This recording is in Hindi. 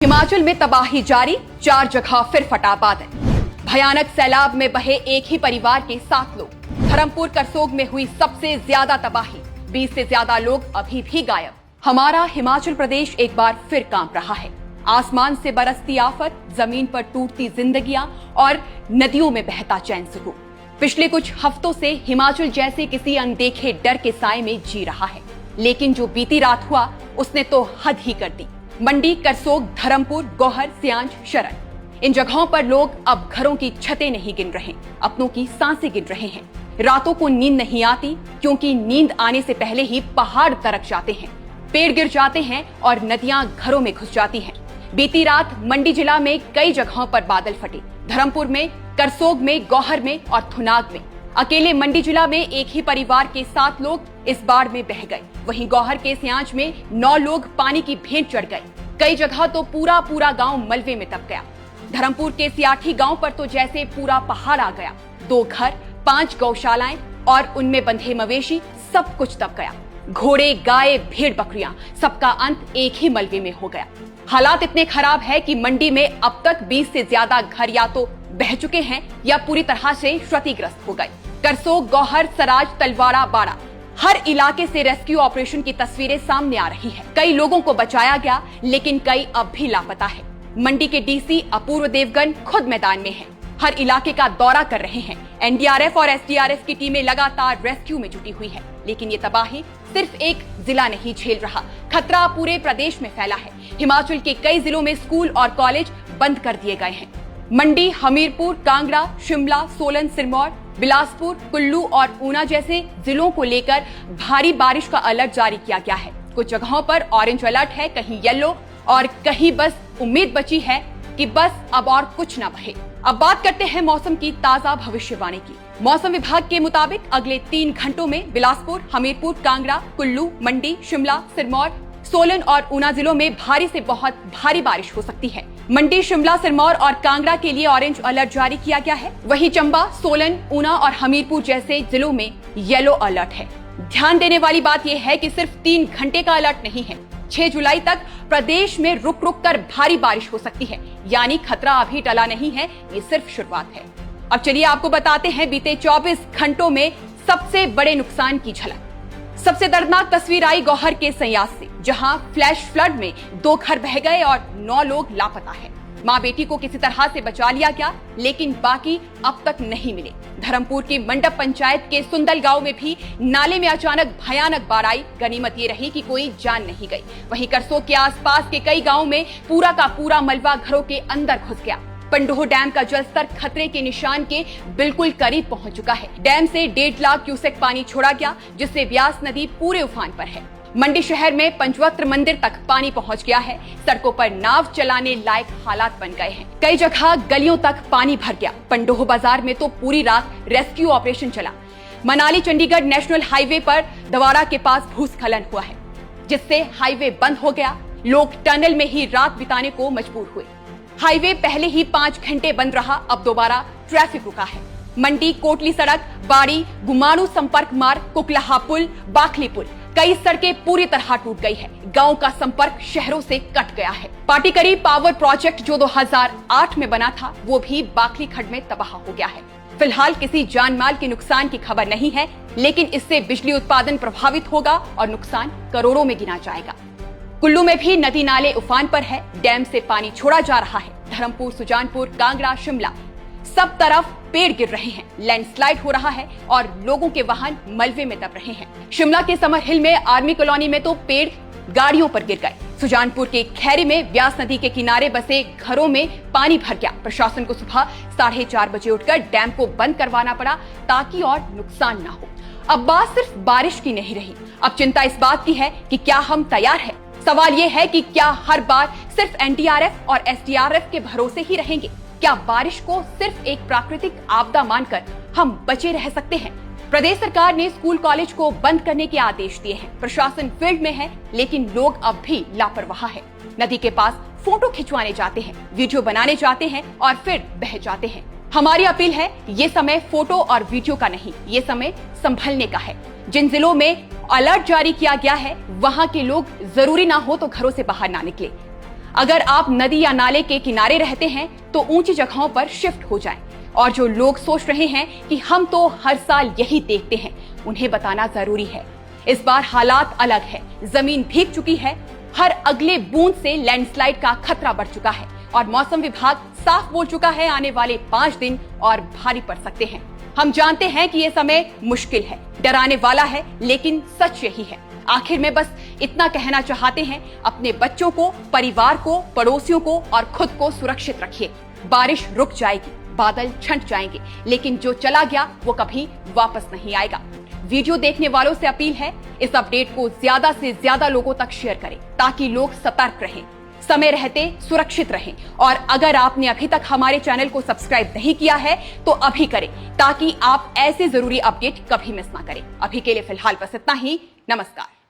हिमाचल में तबाही जारी, 4 जगह फिर फटा बादल। भयानक सैलाब में बहे एक ही परिवार के 7 लोग। धर्मपुर करसोग में हुई सबसे ज्यादा तबाही, 20 से ज्यादा लोग अभी भी गायब। हमारा हिमाचल प्रदेश एक बार फिर कांप रहा है। आसमान से बरसती आफत, जमीन पर टूटती जिंदगियां और नदियों में बहता चैन सुकून। पिछले कुछ हफ्तों से हिमाचल जैसे किसी अनदेखे डर के साए में जी रहा है, लेकिन जो बीती रात हुआ उसने तो हद ही कर दी। मंडी, करसोग, धर्मपुर, गौहर, सियांज, शरण, इन जगहों पर लोग अब घरों की छतें नहीं गिन रहे, अपनों की सांसें गिन रहे हैं। रातों को नींद नहीं आती क्योंकि नींद आने से पहले ही पहाड़ दरक जाते हैं, पेड़ गिर जाते हैं और नदियां घरों में घुस जाती हैं। बीती रात मंडी जिला में कई जगहों पर बादल फटे। धर्मपुर में, करसोग में, गौहर में और थुनाग में। अकेले मंडी जिला में एक ही परिवार के 7 लोग इस बाढ़ में बह गए। वहीं गौहर के सियांज में 9 लोग पानी की भेंट चढ़ गए। कई जगह तो पूरा गांव मलबे में दब गया। धर्मपुर के सियाठी गांव पर तो जैसे पूरा पहाड़ आ गया। 2 घर, 5 गौशालाएं और उनमें बंधे मवेशी, सब कुछ दब गया। घोड़े, गाय, भेड़, बकरियां, सबका अंत एक ही मलबे में हो गया। हालात इतने खराब है कि मंडी में अब तक 20 से ज्यादा घर या तो बह चुके हैं या पूरी तरह से क्षतिग्रस्त हो गए। करसोग, गौहर, सराज, तलवाड़ा, बाड़ा, हर इलाके से रेस्क्यू ऑपरेशन की तस्वीरें सामने आ रही है। कई लोगों को बचाया गया, लेकिन कई अब भी लापता है। मंडी के डीसी अपूर्व देवगन खुद मैदान में हैं, हर इलाके का दौरा कर रहे हैं। एनडीआरएफ और एसडीआरएफ की टीमें लगातार रेस्क्यू में जुटी हुई है, लेकिन ये तबाही सिर्फ एक जिला नहीं झेल रहा, खतरा पूरे प्रदेश में फैला है। हिमाचल के कई जिलों में स्कूल और कॉलेज बंद कर दिए गए हैं। मंडी, हमीरपुर, कांगड़ा, शिमला, सोलन, सिरमौर, बिलासपुर, कुल्लू और ऊना जैसे जिलों को लेकर भारी बारिश का अलर्ट जारी किया गया है। कुछ जगहों पर ऑरेंज अलर्ट है, कहीं येलो और कहीं बस उम्मीद बची है कि बस अब और कुछ ना बहे। अब बात करते हैं मौसम की ताजा भविष्यवाणी की। मौसम विभाग के मुताबिक अगले 3 घंटों में बिलासपुर, हमीरपुर, कांगड़ा, कुल्लू, मंडी, शिमला, सिरमौर, सोलन और ऊना जिलों में भारी से बहुत भारी बारिश हो सकती है। मंडी, शिमला, सिरमौर और कांगड़ा के लिए ऑरेंज अलर्ट जारी किया गया है। वहीं चंबा, सोलन, ऊना और हमीरपुर जैसे जिलों में येलो अलर्ट है। ध्यान देने वाली बात यह है कि सिर्फ 3 घंटे का अलर्ट नहीं है। 6 जुलाई तक प्रदेश में रुक रुक कर भारी बारिश हो सकती है, यानी खतरा अभी टला नहीं है, ये सिर्फ शुरुआत है। अब चलिए आपको बताते हैं बीते 24 घंटों में सबसे बड़े नुकसान की झलक। सबसे दर्दनाक तस्वीर आई गौहर के सयाज से, जहां फ्लैश फ्लड में 2 घर बह गए और 9 लोग लापता है। मां बेटी को किसी तरह से बचा लिया गया, लेकिन बाकी अब तक नहीं मिले। धर्मपुर की मंडप पंचायत के सुंदल गांव में भी नाले में अचानक भयानक बाढ़ आई। गनीमत ये रही कि कोई जान नहीं गई। वहीं करसोग के आसपास के कई गांवों में पूरा का पूरा मलबा घरों के अंदर घुस गया। पंडोह डैम का जलस्तर खतरे के निशान के बिल्कुल करीब पहुंच चुका है। डैम से 1.5 लाख क्यूसेक पानी छोड़ा गया, जिससे ब्यास नदी पूरे उफान पर है। मंडी शहर में पंचवक्त्र मंदिर तक पानी पहुंच गया है। सड़कों पर नाव चलाने लायक हालात बन गए हैं। कई जगह गलियों तक पानी भर गया। पंडोह बाजार में तो पूरी रात रेस्क्यू ऑपरेशन चला। मनाली चंडीगढ़ नेशनल हाईवे पर दवाड़ा के पास भूस्खलन हुआ है, जिससे हाईवे बंद हो गया। लोग टनल में ही रात बिताने को मजबूर हुए। हाईवे पहले ही 5 घंटे बंद रहा, अब दोबारा ट्रैफिक रुका है। मंडी कोटली सड़क, बाड़ी, गुमाणु संपर्क मार्ग, कुकलाहा पुल, बाखली पुल, कई सड़कें पूरी तरह टूट गई है। गांव का संपर्क शहरों से कट गया है। पाटीकरी पावर प्रोजेक्ट जो 2008 में बना था, वो भी बाखली खड्ड में तबाह हो गया है। फिलहाल किसी जान माल के नुकसान की खबर नहीं है, लेकिन इससे बिजली उत्पादन प्रभावित होगा और नुकसान करोड़ों में गिना जाएगा। कुल्लू में भी नदी नाले उफान पर है। डैम से पानी छोड़ा जा रहा है। धर्मपुर, सुजानपुर, कांगड़ा, शिमला, सब तरफ पेड़ गिर रहे हैं, लैंडस्लाइड हो रहा है और लोगों के वाहन मलबे में दब रहे हैं। शिमला के समर हिल में आर्मी कॉलोनी में तो पेड़ गाड़ियों पर गिर गए। सुजानपुर के खैरी में ब्यास नदी के किनारे बसे घरों में पानी भर गया। प्रशासन को सुबह 4:30 बजे उठकर डैम को बंद करवाना पड़ा ताकि और नुकसान न हो। अब बात सिर्फ बारिश की नहीं रही, अब चिंता इस बात की है कि क्या हम तैयार हैं। सवाल ये है कि क्या हर बार सिर्फ एनडीआरएफ और एसडीआरएफ के भरोसे ही रहेंगे? क्या बारिश को सिर्फ एक प्राकृतिक आपदा मानकर हम बचे रह सकते हैं? प्रदेश सरकार ने स्कूल कॉलेज को बंद करने के आदेश दिए हैं। प्रशासन फील्ड में है, लेकिन लोग अब भी लापरवाह है। नदी के पास फोटो खिंचवाने जाते हैं, वीडियो बनाने जाते हैं और फिर बह जाते हैं। हमारी अपील है, ये समय फोटो और वीडियो का नहीं, ये समय संभलने का है। जिन जिलों में अलर्ट जारी किया गया है, वहां के लोग जरूरी ना हो तो घरों से बाहर ना निकले। अगर आप नदी या नाले के किनारे रहते हैं तो ऊंची जगहों पर शिफ्ट हो जाएं। और जो लोग सोच रहे हैं कि हम तो हर साल यही देखते हैं, उन्हें बताना जरूरी है, इस बार हालात अलग है। जमीन भीग चुकी है, हर अगले बूंद से लैंडस्लाइड का खतरा बढ़ चुका है और मौसम विभाग साफ बोल चुका है आने वाले 5 दिन और भारी पड़ सकते हैं। हम जानते हैं कि यह समय मुश्किल है, डराने वाला है, लेकिन सच यही है। आखिर में बस इतना कहना चाहते हैं, अपने बच्चों को, परिवार को, पड़ोसियों को और खुद को सुरक्षित रखिए। बारिश रुक जाएगी, बादल छंट जाएंगे, लेकिन जो चला गया वो कभी वापस नहीं आएगा। वीडियो देखने वालों से अपील है, इस अपडेट को ज्यादा से ज्यादा लोगों तक शेयर करें ताकि लोग सतर्क रहें, समय रहते सुरक्षित रहें। और अगर आपने अभी तक हमारे चैनल को सब्सक्राइब नहीं किया है तो अभी करें ताकि आप ऐसे जरूरी अपडेट कभी मिस ना करें। अभी के लिए फिलहाल बस इतना ही। नमस्कार।